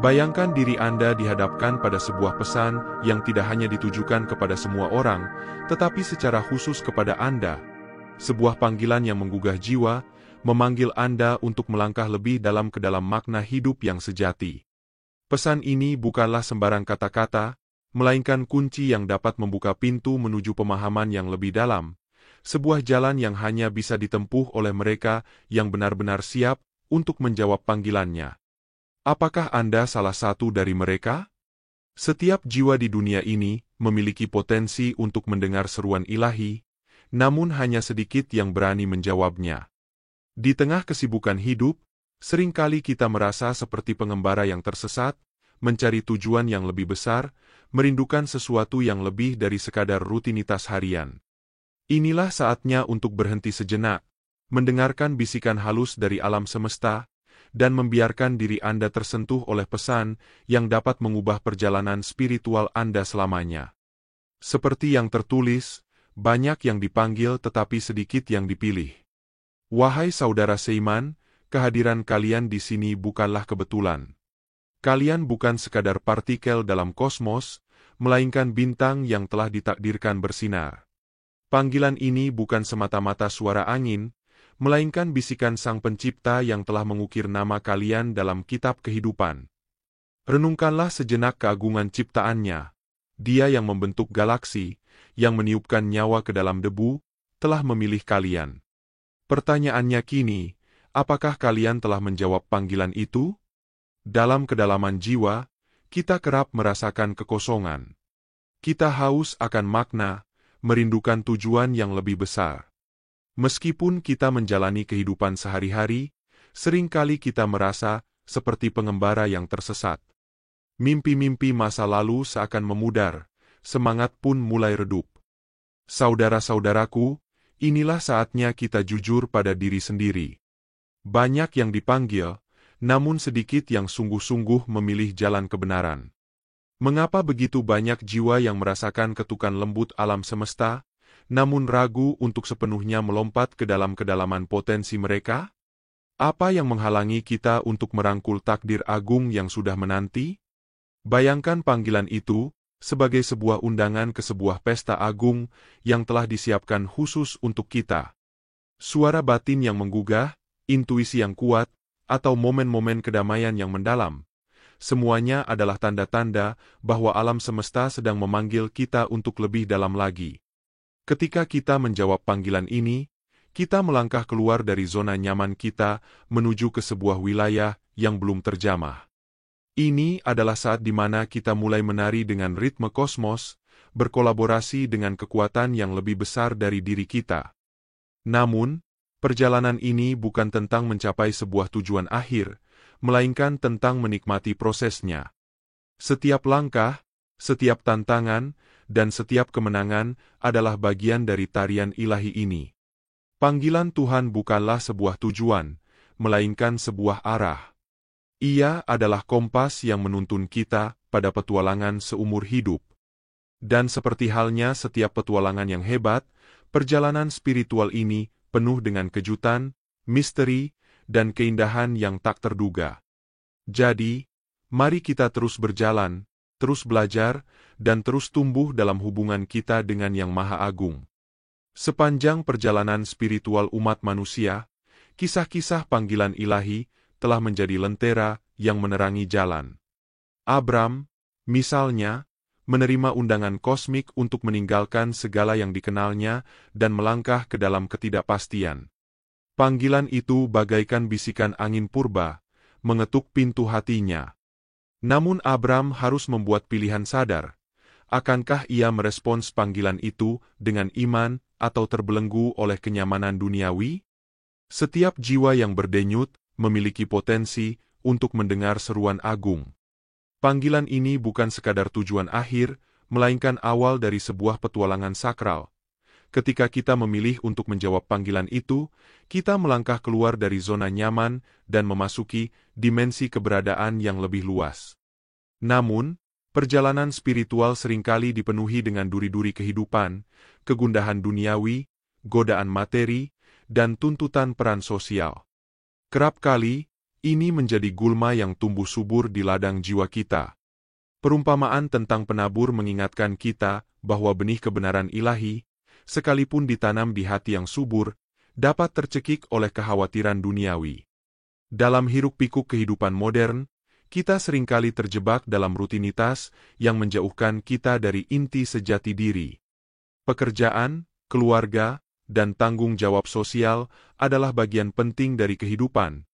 Bayangkan diri Anda dihadapkan pada sebuah pesan yang tidak hanya ditujukan kepada semua orang, tetapi secara khusus kepada Anda. Sebuah panggilan yang menggugah jiwa, memanggil Anda untuk melangkah lebih dalam ke dalam makna hidup yang sejati. Pesan ini bukanlah sembarang kata-kata, melainkan kunci yang dapat membuka pintu menuju pemahaman yang lebih dalam. Sebuah jalan yang hanya bisa ditempuh oleh mereka yang benar-benar siap untuk menjawab panggilannya. Apakah Anda salah satu dari mereka? Setiap jiwa di dunia ini memiliki potensi untuk mendengar seruan ilahi, namun hanya sedikit yang berani menjawabnya. Di tengah kesibukan hidup, seringkali kita merasa seperti pengembara yang tersesat, mencari tujuan yang lebih besar, merindukan sesuatu yang lebih dari sekadar rutinitas harian. Inilah saatnya untuk berhenti sejenak, mendengarkan bisikan halus dari alam semesta, dan membiarkan diri Anda tersentuh oleh pesan yang dapat mengubah perjalanan spiritual Anda selamanya. Seperti yang tertulis, banyak yang dipanggil tetapi sedikit yang dipilih. Wahai saudara seiman, kehadiran kalian di sini bukanlah kebetulan. Kalian bukan sekadar partikel dalam kosmos, melainkan bintang yang telah ditakdirkan bersinar. Panggilan ini bukan semata-mata suara angin, melainkan bisikan Sang Pencipta yang telah mengukir nama kalian dalam kitab kehidupan. Renungkanlah sejenak keagungan ciptaannya. Dia yang membentuk galaksi, yang meniupkan nyawa ke dalam debu, telah memilih kalian. Pertanyaannya kini, apakah kalian telah menjawab panggilan itu? Dalam kedalaman jiwa, kita kerap merasakan kekosongan. Kita haus akan makna, merindukan tujuan yang lebih besar. Meskipun kita menjalani kehidupan sehari-hari, seringkali kita merasa seperti pengembara yang tersesat. Mimpi-mimpi masa lalu seakan memudar, semangat pun mulai redup. Saudara-saudaraku, inilah saatnya kita jujur pada diri sendiri. Banyak yang dipanggil, namun sedikit yang sungguh-sungguh memilih jalan kebenaran. Mengapa begitu banyak jiwa yang merasakan ketukan lembut alam semesta, namun ragu untuk sepenuhnya melompat ke dalam kedalaman potensi mereka? Apa yang menghalangi kita untuk merangkul takdir agung yang sudah menanti? Bayangkan panggilan itu sebagai sebuah undangan ke sebuah pesta agung yang telah disiapkan khusus untuk kita. Suara batin yang menggugah, intuisi yang kuat, atau momen-momen kedamaian yang mendalam. Semuanya adalah tanda-tanda bahwa alam semesta sedang memanggil kita untuk lebih dalam lagi. Ketika kita menjawab panggilan ini, kita melangkah keluar dari zona nyaman kita menuju ke sebuah wilayah yang belum terjamah. Ini adalah saat di mana kita mulai menari dengan ritme kosmos, berkolaborasi dengan kekuatan yang lebih besar dari diri kita. Namun, perjalanan ini bukan tentang mencapai sebuah tujuan akhir, melainkan tentang menikmati prosesnya. Setiap langkah, setiap tantangan, dan setiap kemenangan adalah bagian dari tarian ilahi ini. Panggilan Tuhan bukanlah sebuah tujuan, melainkan sebuah arah. Ia adalah kompas yang menuntun kita pada petualangan seumur hidup. Dan seperti halnya setiap petualangan yang hebat, perjalanan spiritual ini penuh dengan kejutan, misteri, dan keindahan yang tak terduga. Jadi, mari kita terus berjalan, terus belajar, dan terus tumbuh dalam hubungan kita dengan Yang Maha Agung. Sepanjang perjalanan spiritual umat manusia, kisah-kisah panggilan ilahi telah menjadi lentera yang menerangi jalan. Abram, misalnya, menerima undangan kosmik untuk meninggalkan segala yang dikenalnya dan melangkah ke dalam ketidakpastian. Panggilan itu bagaikan bisikan angin purba, mengetuk pintu hatinya. Namun Abram harus membuat pilihan sadar. Akankah ia merespons panggilan itu dengan iman atau terbelenggu oleh kenyamanan duniawi? Setiap jiwa yang berdenyut memiliki potensi untuk mendengar seruan agung. Panggilan ini bukan sekadar tujuan akhir, melainkan awal dari sebuah petualangan sakral. Ketika kita memilih untuk menjawab panggilan itu, kita melangkah keluar dari zona nyaman dan memasuki dimensi keberadaan yang lebih luas. Namun, perjalanan spiritual seringkali dipenuhi dengan duri-duri kehidupan, kegundahan duniawi, godaan materi, dan tuntutan peran sosial. Kerap kali, Ini menjadi gulma yang tumbuh subur di ladang jiwa kita. Perumpamaan tentang penabur mengingatkan kita bahwa benih kebenaran ilahi, sekalipun ditanam di hati yang subur, dapat tercekik oleh kekhawatiran duniawi. Dalam hiruk-pikuk kehidupan modern, kita seringkali terjebak dalam rutinitas yang menjauhkan kita dari inti sejati diri. Pekerjaan, keluarga, dan tanggung jawab sosial adalah bagian penting dari kehidupan.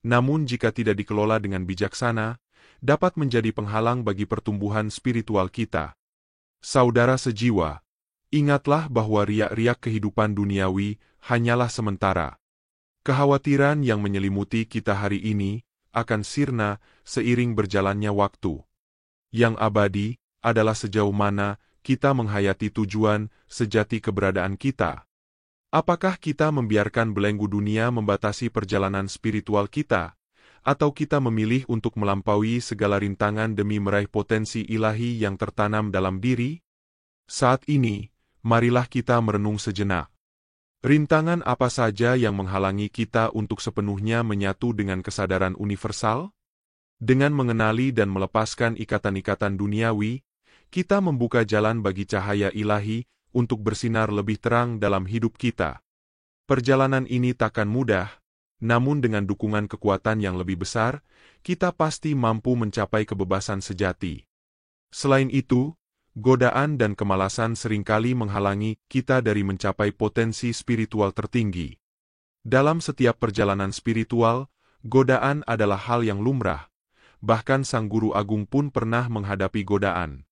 Namun jika tidak dikelola dengan bijaksana, dapat menjadi penghalang bagi pertumbuhan spiritual kita. Saudara sejiwa, ingatlah bahwa riak-riak kehidupan duniawi hanyalah sementara. Kekhawatiran yang menyelimuti kita hari ini akan sirna seiring berjalannya waktu. Yang abadi adalah sejauh mana kita menghayati tujuan sejati keberadaan kita. Apakah kita membiarkan belenggu dunia membatasi perjalanan spiritual kita, atau kita memilih untuk melampaui segala rintangan demi meraih potensi ilahi yang tertanam dalam diri? Saat ini, marilah kita merenung sejenak. Rintangan apa saja yang menghalangi kita untuk sepenuhnya menyatu dengan kesadaran universal? Dengan mengenali dan melepaskan ikatan-ikatan duniawi, kita membuka jalan bagi cahaya ilahi untuk bersinar lebih terang dalam hidup kita. Perjalanan ini takkan mudah, namun dengan dukungan kekuatan yang lebih besar, kita pasti mampu mencapai kebebasan sejati. Selain itu, godaan dan kemalasan seringkali menghalangi kita dari mencapai potensi spiritual tertinggi. Dalam setiap perjalanan spiritual, godaan adalah hal yang lumrah, bahkan Sang Guru Agung pun pernah menghadapi godaan.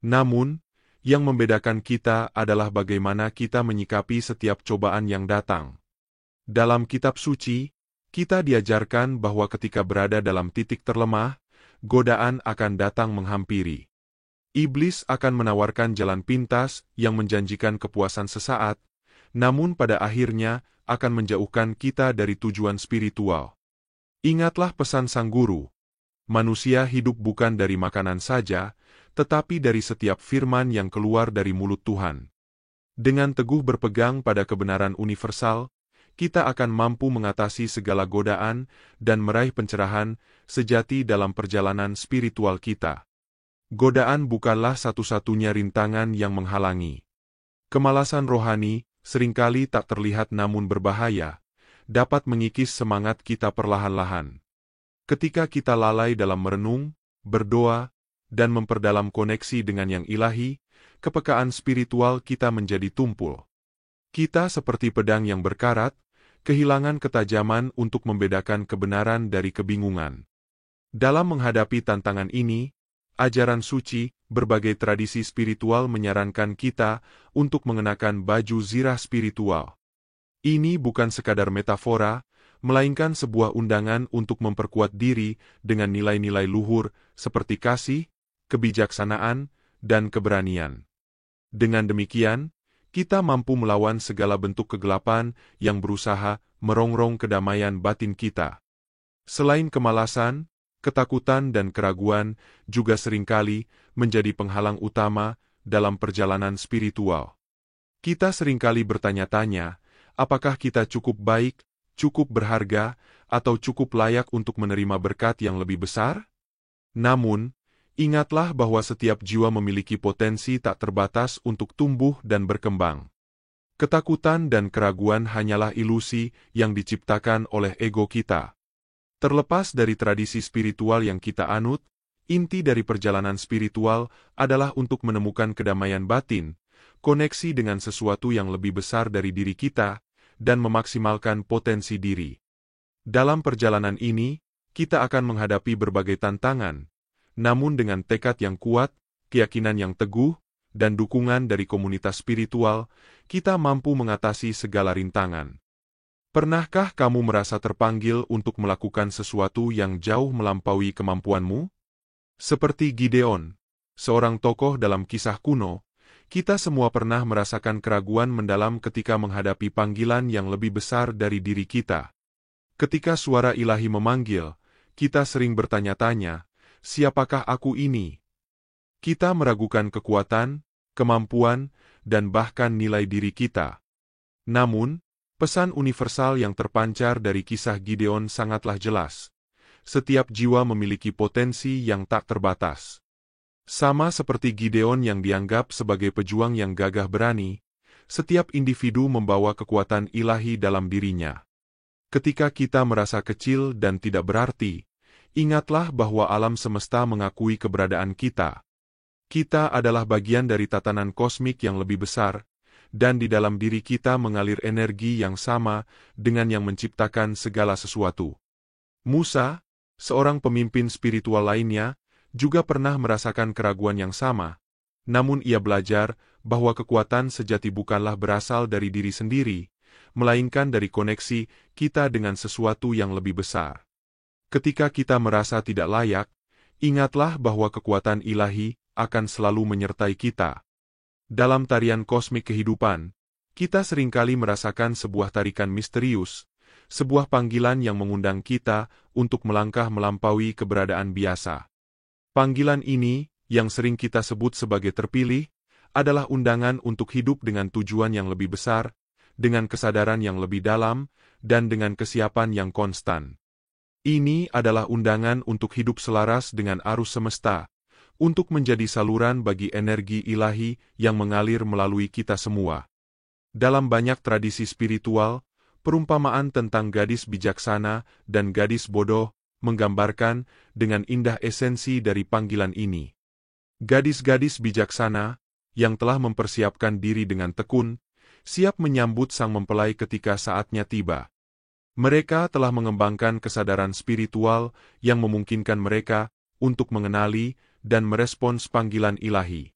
Namun, yang membedakan kita adalah bagaimana kita menyikapi setiap cobaan yang datang. Dalam kitab suci, kita diajarkan bahwa ketika berada dalam titik terlemah, godaan akan datang menghampiri. Iblis akan menawarkan jalan pintas yang menjanjikan kepuasan sesaat, namun pada akhirnya akan menjauhkan kita dari tujuan spiritual. Ingatlah pesan Sang Guru, manusia hidup bukan dari makanan saja, tetapi dari setiap firman yang keluar dari mulut Tuhan. Dengan teguh berpegang pada kebenaran universal, kita akan mampu mengatasi segala godaan dan meraih pencerahan sejati dalam perjalanan spiritual kita. Godaan bukanlah satu-satunya rintangan yang menghalangi. Kemalasan rohani, seringkali tak terlihat namun berbahaya, dapat mengikis semangat kita perlahan-lahan. Ketika kita lalai dalam merenung, berdoa, dan memperdalam koneksi dengan yang ilahi, kepekaan spiritual kita menjadi tumpul. Kita seperti pedang yang berkarat, kehilangan ketajaman untuk membedakan kebenaran dari kebingungan. Dalam menghadapi tantangan ini, ajaran suci, berbagai tradisi spiritual menyarankan kita untuk mengenakan baju zirah spiritual. Ini bukan sekadar metafora, melainkan sebuah undangan untuk memperkuat diri dengan nilai-nilai luhur seperti kasih, kebijaksanaan, dan keberanian. Dengan demikian, kita mampu melawan segala bentuk kegelapan yang berusaha merongrong kedamaian batin kita. Selain kemalasan, ketakutan dan keraguan juga seringkali menjadi penghalang utama dalam perjalanan spiritual. Kita seringkali bertanya-tanya, apakah kita cukup baik, cukup berharga, atau cukup layak untuk menerima berkat yang lebih besar? Namun, ingatlah bahwa setiap jiwa memiliki potensi tak terbatas untuk tumbuh dan berkembang. Ketakutan dan keraguan hanyalah ilusi yang diciptakan oleh ego kita. Terlepas dari tradisi spiritual yang kita anut, inti dari perjalanan spiritual adalah untuk menemukan kedamaian batin, koneksi dengan sesuatu yang lebih besar dari diri kita, dan memaksimalkan potensi diri. Dalam perjalanan ini, kita akan menghadapi berbagai tantangan, namun dengan tekad yang kuat, keyakinan yang teguh, dan dukungan dari komunitas spiritual, kita mampu mengatasi segala rintangan. Pernahkah kamu merasa terpanggil untuk melakukan sesuatu yang jauh melampaui kemampuanmu? Seperti Gideon, seorang tokoh dalam kisah kuno, kita semua pernah merasakan keraguan mendalam ketika menghadapi panggilan yang lebih besar dari diri kita. Ketika suara ilahi memanggil, kita sering bertanya-tanya, siapakah aku ini? Kita meragukan kekuatan, kemampuan, dan bahkan nilai diri kita. Namun, pesan universal yang terpancar dari kisah Gideon sangatlah jelas. setiap jiwa memiliki potensi yang tak terbatas. Sama seperti Gideon yang dianggap sebagai pejuang yang gagah berani, setiap individu membawa kekuatan ilahi dalam dirinya. Ketika kita merasa kecil dan tidak berarti, ingatlah bahwa alam semesta mengakui keberadaan kita. Kita adalah bagian dari tatanan kosmik yang lebih besar, dan di dalam diri kita mengalir energi yang sama dengan yang menciptakan segala sesuatu. Musa, seorang pemimpin spiritual lainnya, juga pernah merasakan keraguan yang sama, namun ia belajar bahwa kekuatan sejati bukanlah berasal dari diri sendiri, melainkan dari koneksi kita dengan sesuatu yang lebih besar. Ketika kita merasa tidak layak, ingatlah bahwa kekuatan ilahi akan selalu menyertai kita. Dalam tarian kosmik kehidupan, kita seringkali merasakan sebuah tarikan misterius, sebuah panggilan yang mengundang kita untuk melangkah melampaui keberadaan biasa. Panggilan ini, yang sering kita sebut sebagai terpilih, adalah undangan untuk hidup dengan tujuan yang lebih besar, dengan kesadaran yang lebih dalam, dan dengan kesiapan yang konstan. Ini adalah undangan untuk hidup selaras dengan arus semesta, untuk menjadi saluran bagi energi ilahi yang mengalir melalui kita semua. Dalam banyak tradisi spiritual, perumpamaan tentang gadis bijaksana dan gadis bodoh menggambarkan dengan indah esensi dari panggilan ini. Gadis-gadis bijaksana, yang telah mempersiapkan diri dengan tekun, siap menyambut sang mempelai ketika saatnya tiba. Mereka telah mengembangkan kesadaran spiritual yang memungkinkan mereka untuk mengenali dan merespons panggilan ilahi.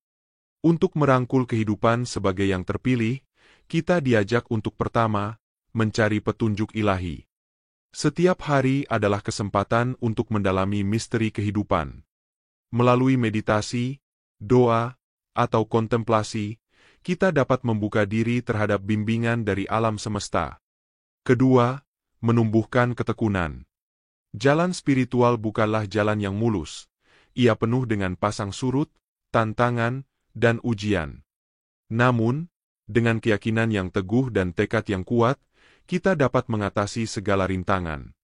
Untuk merangkul kehidupan sebagai yang terpilih, kita diajak untuk pertama, mencari petunjuk ilahi. Setiap hari adalah kesempatan untuk mendalami misteri kehidupan. Melalui meditasi, doa, atau kontemplasi, kita dapat membuka diri terhadap bimbingan dari alam semesta. Kedua, menumbuhkan ketekunan. Jalan spiritual bukanlah jalan yang mulus. Ia penuh dengan pasang surut, tantangan, dan ujian. Namun, dengan keyakinan yang teguh dan tekad yang kuat, kita dapat mengatasi segala rintangan.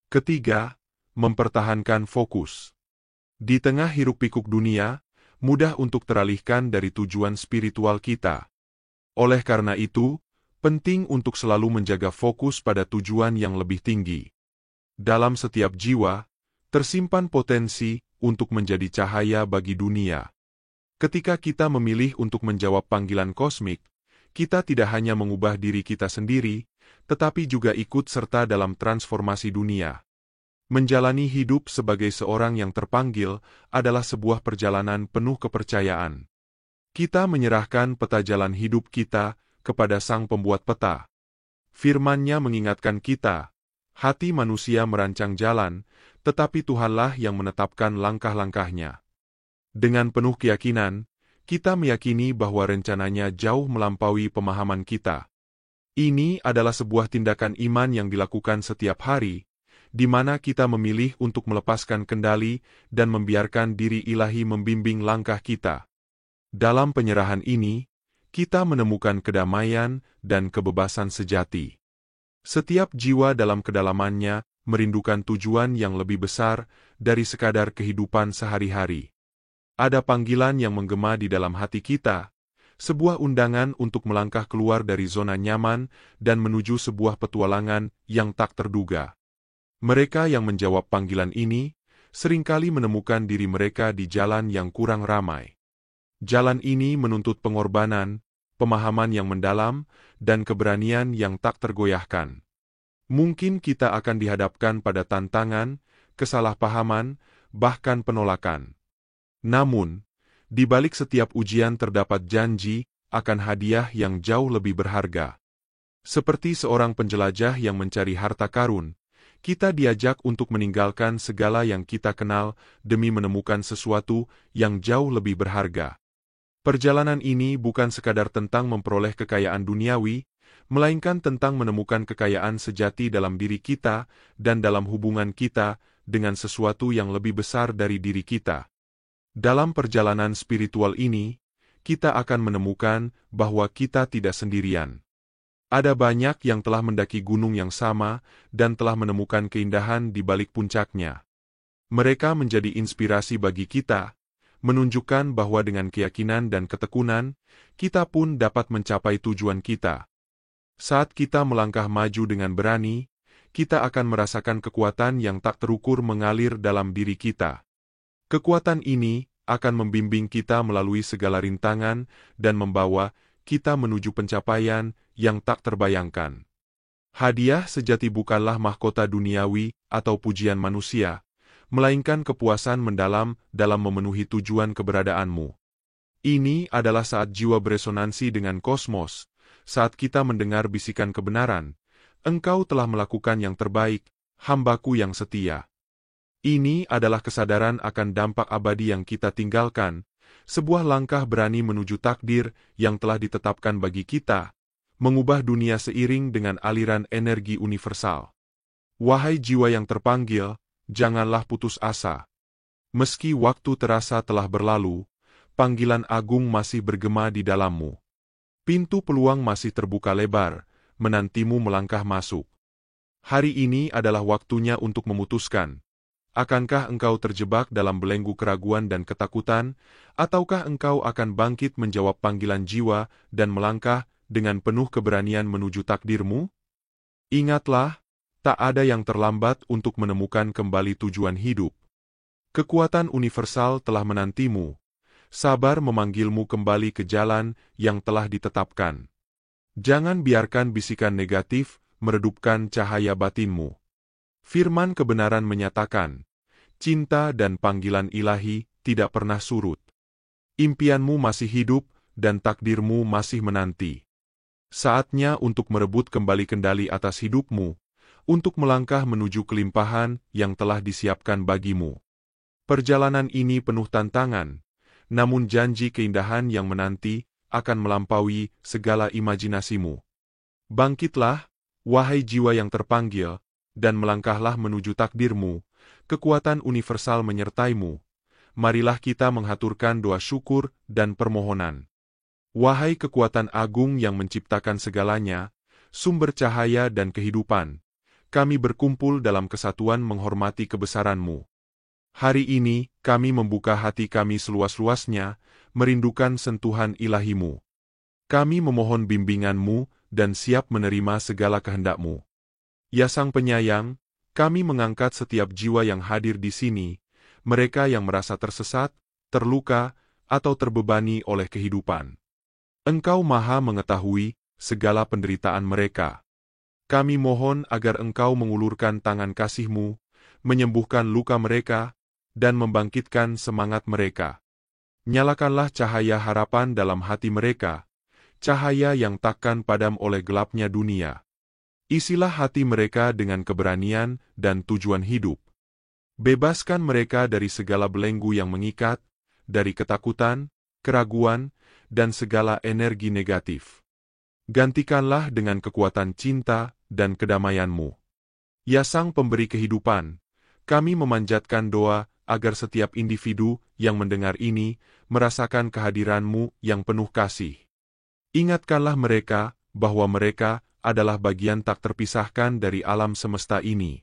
Ketiga, mempertahankan fokus. Di tengah hiruk-pikuk dunia, mudah untuk teralihkan dari tujuan spiritual kita. Oleh karena itu, penting untuk selalu menjaga fokus pada tujuan yang lebih tinggi. Dalam setiap jiwa, tersimpan potensi untuk menjadi cahaya bagi dunia. Ketika kita memilih untuk menjawab panggilan kosmik, kita tidak hanya mengubah diri kita sendiri, tetapi juga ikut serta dalam transformasi dunia. Menjalani hidup sebagai seorang yang terpanggil adalah sebuah perjalanan penuh kepercayaan. Kita menyerahkan peta jalan hidup kita kepada Sang Pembuat Peta. Firman-Nya mengingatkan kita, hati manusia merancang jalan, tetapi Tuhanlah yang menetapkan langkah-langkahnya. Dengan penuh keyakinan, kita meyakini bahwa rencananya jauh melampaui pemahaman kita. Ini adalah sebuah tindakan iman yang dilakukan setiap hari, di mana kita memilih untuk melepaskan kendali dan membiarkan diri ilahi membimbing langkah kita. Dalam penyerahan ini, kita menemukan kedamaian dan kebebasan sejati. Setiap jiwa dalam kedalamannya merindukan tujuan yang lebih besar dari sekadar kehidupan sehari-hari. Ada panggilan yang menggema di dalam hati kita, sebuah undangan untuk melangkah keluar dari zona nyaman dan menuju sebuah petualangan yang tak terduga. Mereka yang menjawab panggilan ini, seringkali menemukan diri mereka di jalan yang kurang ramai. Jalan ini menuntut pengorbanan, pemahaman yang mendalam, dan keberanian yang tak tergoyahkan. Mungkin kita akan dihadapkan pada tantangan, kesalahpahaman, bahkan penolakan. Namun, di balik setiap ujian terdapat janji akan hadiah yang jauh lebih berharga. Seperti seorang penjelajah yang mencari harta karun, kita diajak untuk meninggalkan segala yang kita kenal demi menemukan sesuatu yang jauh lebih berharga. Perjalanan ini bukan sekadar tentang memperoleh kekayaan duniawi, melainkan tentang menemukan kekayaan sejati dalam diri kita dan dalam hubungan kita dengan sesuatu yang lebih besar dari diri kita. Dalam perjalanan spiritual ini, kita akan menemukan bahwa kita tidak sendirian. Ada banyak yang telah mendaki gunung yang sama dan telah menemukan keindahan di balik puncaknya. Mereka menjadi inspirasi bagi kita, menunjukkan bahwa dengan keyakinan dan ketekunan, kita pun dapat mencapai tujuan kita. Saat kita melangkah maju dengan berani, kita akan merasakan kekuatan yang tak terukur mengalir dalam diri kita. Kekuatan ini akan membimbing kita melalui segala rintangan dan membawa kita menuju pencapaian yang tak terbayangkan. Hadiah sejati bukanlah mahkota duniawi atau pujian manusia, melainkan kepuasan mendalam dalam memenuhi tujuan keberadaanmu. Ini adalah saat jiwa beresonansi dengan kosmos, saat kita mendengar bisikan kebenaran, engkau telah melakukan yang terbaik, hambaku yang setia. Ini adalah kesadaran akan dampak abadi yang kita tinggalkan, sebuah langkah berani menuju takdir yang telah ditetapkan bagi kita, mengubah dunia seiring dengan aliran energi universal. Wahai jiwa yang terpanggil, janganlah putus asa. Meski waktu terasa telah berlalu, panggilan agung masih bergema di dalammu. Pintu peluang masih terbuka lebar, menantimu melangkah masuk. Hari ini adalah waktunya untuk memutuskan. Akankah engkau terjebak dalam belenggu keraguan dan ketakutan, ataukah engkau akan bangkit menjawab panggilan jiwa dan melangkah dengan penuh keberanian menuju takdirmu? Ingatlah, tak ada yang terlambat untuk menemukan kembali tujuan hidup. Kekuatan universal telah menantimu, sabar memanggilmu kembali ke jalan yang telah ditetapkan. Jangan biarkan bisikan negatif meredupkan cahaya batinmu. Firman kebenaran menyatakan, cinta dan panggilan ilahi tidak pernah surut. Impianmu masih hidup dan takdirmu masih menanti. Saatnya untuk merebut kembali kendali atas hidupmu, untuk melangkah menuju kelimpahan yang telah disiapkan bagimu. Perjalanan ini penuh tantangan, namun janji keindahan yang menanti akan melampaui segala imajinasimu. Bangkitlah, wahai jiwa yang terpanggil, dan melangkahlah menuju takdirmu, kekuatan universal menyertaimu. Marilah kita menghaturkan doa syukur dan permohonan. Wahai kekuatan agung yang menciptakan segalanya, sumber cahaya dan kehidupan, kami berkumpul dalam kesatuan menghormati kebesaran-Mu. Hari ini, kami membuka hati kami seluas-luasnya, merindukan sentuhan ilahi-Mu. Kami memohon bimbingan-Mu dan siap menerima segala kehendak-Mu. Ya Sang Penyayang, kami mengangkat setiap jiwa yang hadir di sini, mereka yang merasa tersesat, terluka, atau terbebani oleh kehidupan. Engkau Maha mengetahui segala penderitaan mereka. Kami mohon agar Engkau mengulurkan tangan kasih-Mu, menyembuhkan luka mereka, dan membangkitkan semangat mereka. Nyalakanlah cahaya harapan dalam hati mereka, cahaya yang takkan padam oleh gelapnya dunia. Isilah hati mereka dengan keberanian dan tujuan hidup. Bebaskan mereka dari segala belenggu yang mengikat, dari ketakutan, keraguan, dan segala energi negatif. Gantikanlah dengan kekuatan cinta dan kedamaian-Mu. Ya Sang Pemberi kehidupan, kami memanjatkan doa agar setiap individu yang mendengar ini merasakan kehadiran-Mu yang penuh kasih. Ingatkanlah mereka bahwa mereka adalah bagian tak terpisahkan dari alam semesta ini.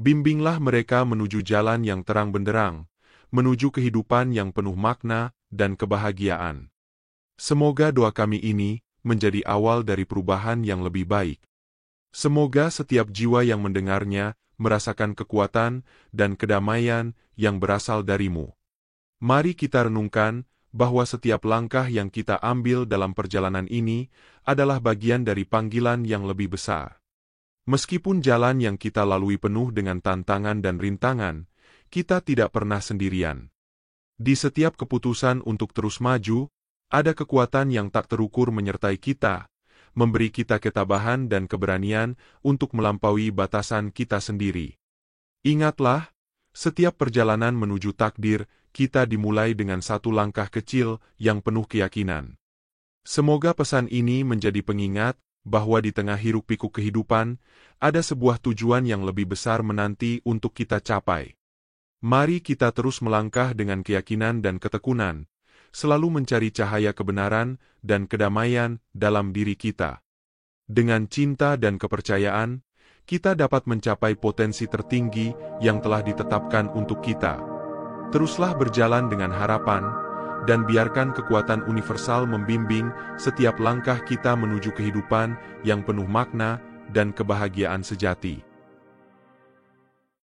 Bimbinglah mereka menuju jalan yang terang benderang, menuju kehidupan yang penuh makna dan kebahagiaan. Semoga doa kami ini menjadi awal dari perubahan yang lebih baik. Semoga setiap jiwa yang mendengarnya merasakan kekuatan dan kedamaian yang berasal dari-Mu. Mari kita renungkan bahwa setiap langkah yang kita ambil dalam perjalanan ini adalah bagian dari panggilan yang lebih besar. Meskipun jalan yang kita lalui penuh dengan tantangan dan rintangan, kita tidak pernah sendirian. Di setiap keputusan untuk terus maju, ada kekuatan yang tak terukur menyertai kita, memberi kita ketabahan dan keberanian untuk melampaui batasan kita sendiri. Ingatlah, setiap perjalanan menuju takdir, kita dimulai dengan satu langkah kecil yang penuh keyakinan. Semoga pesan ini menjadi pengingat bahwa di tengah hiruk-pikuk kehidupan, ada sebuah tujuan yang lebih besar menanti untuk kita capai. Mari kita terus melangkah dengan keyakinan dan ketekunan, selalu mencari cahaya kebenaran dan kedamaian dalam diri kita. Dengan cinta dan kepercayaan, kita dapat mencapai potensi tertinggi yang telah ditetapkan untuk kita. Teruslah berjalan dengan harapan, dan biarkan kekuatan universal membimbing setiap langkah kita menuju kehidupan yang penuh makna dan kebahagiaan sejati.